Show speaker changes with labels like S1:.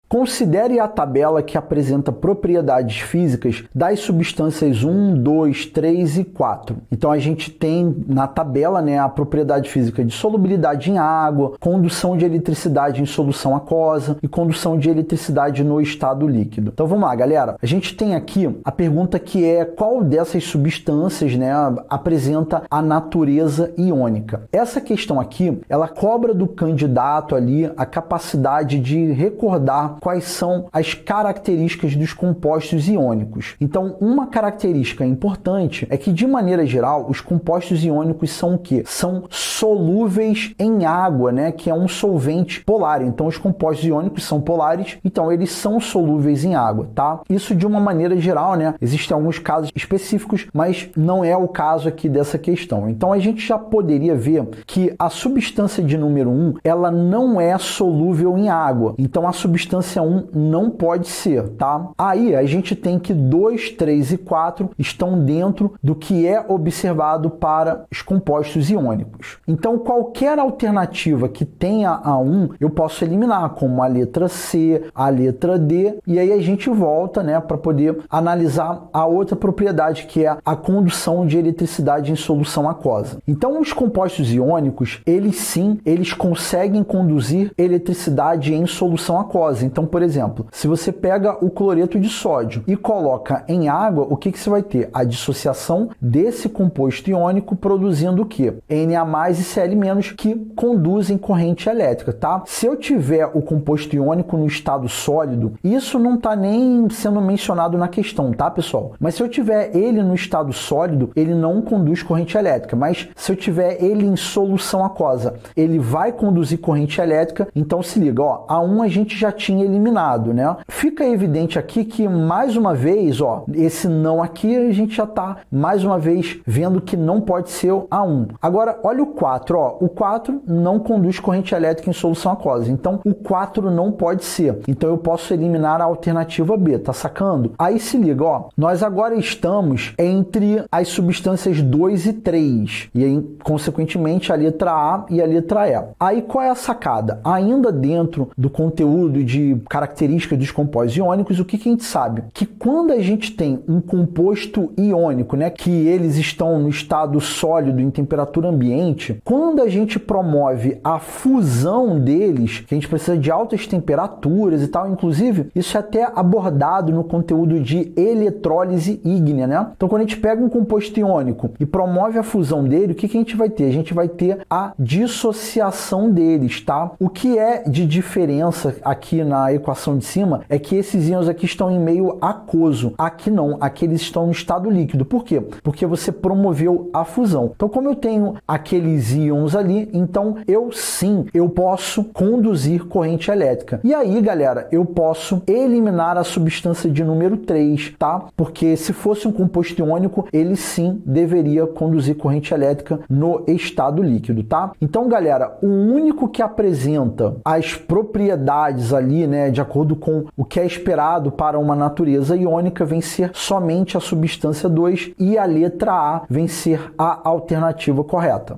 S1: Considere a tabela que apresenta propriedades físicas das substâncias 1, 2, 3 e 4. Então a gente tem na tabela, né, a propriedade física de solubilidade em água, condução de eletricidade em solução aquosa e condução de eletricidade no estado líquido. Então vamos lá, galera. A gente tem aqui a pergunta que é qual dessas substâncias, né, apresenta a natureza iônica. Essa questão aqui, ela cobra do candidato ali a capacidade de recordar quais são as características dos compostos iônicos. Então, uma característica importante é que, de maneira geral, os compostos iônicos são o quê? São solúveis em água, né? Que é um solvente polar. Então, os compostos iônicos são polares, então eles são solúveis em água, tá? Isso de uma maneira geral, né? Existem alguns casos específicos, mas não é o caso aqui dessa questão. Então, a gente já poderia ver que a substância de número 1, ela não é solúvel em água. Então, a substância 1 não pode ser, tá? Aí a gente tem que 2, 3 e 4 estão dentro do que é observado para os compostos iônicos. Então, qualquer alternativa que tenha a 1, eu posso eliminar, como a letra C, a letra D, e aí a gente volta, né, para poder analisar a outra propriedade, que é a condução de eletricidade em solução aquosa. Então, os compostos iônicos, eles conseguem conduzir eletricidade em solução aquosa. Então, por exemplo, se você pega o cloreto de sódio e coloca em água, o que você vai ter? A dissociação desse composto iônico produzindo o quê? Na e Cl-, que conduzem corrente elétrica, tá? Se eu tiver o composto iônico no estado sólido, isso não está nem sendo mencionado na questão, tá, pessoal? Mas se eu tiver ele no estado sólido, ele não conduz corrente elétrica, mas se eu tiver ele em solução aquosa, ele vai conduzir corrente elétrica. Então se liga, ó, a 1 a gente já tinha eliminado, né? Fica evidente aqui que, mais uma vez, ó, esse não aqui, a gente já está, mais uma vez, vendo que não pode ser a 1. Agora, olha o 4, ó. O 4 não conduz corrente elétrica em solução aquosa. Então, o 4 não pode ser. Então, eu posso eliminar a alternativa B, tá sacando? Aí, se liga, ó. Nós agora estamos entre as substâncias 2 e 3. E aí, consequentemente, a letra A e a letra E. Aí, qual é a sacada? Ainda dentro do conteúdo de características dos compostos iônicos, o que a gente sabe? Que quando a gente tem um composto iônico, né, que eles estão no estado sólido em temperatura ambiente, quando a gente promove a fusão deles, que a gente precisa de altas temperaturas e tal, inclusive, isso é até abordado no conteúdo de eletrólise ígnea, né? Então, quando a gente pega um composto iônico e promove a fusão dele, o que a gente vai ter? A gente vai ter a dissociação deles, tá? O que é de diferença aqui na equação de cima é que esses íons aqui estão em meio aquoso. Aqui não, aqui eles estão no estado líquido. Por quê? Porque você promoveu a fusão. Então, como eu tenho aqueles íons ali, então eu posso conduzir corrente elétrica. E aí, galera, eu posso eliminar a substância de número 3, tá? Porque se fosse um composto iônico, ele sim deveria conduzir corrente elétrica no estado líquido, tá? Então, galera, o único que apresenta as propriedades ali, né, de acordo com o que é esperado para uma natureza iônica, vem ser somente a substância 2 e a letra A vem ser a alternativa correta.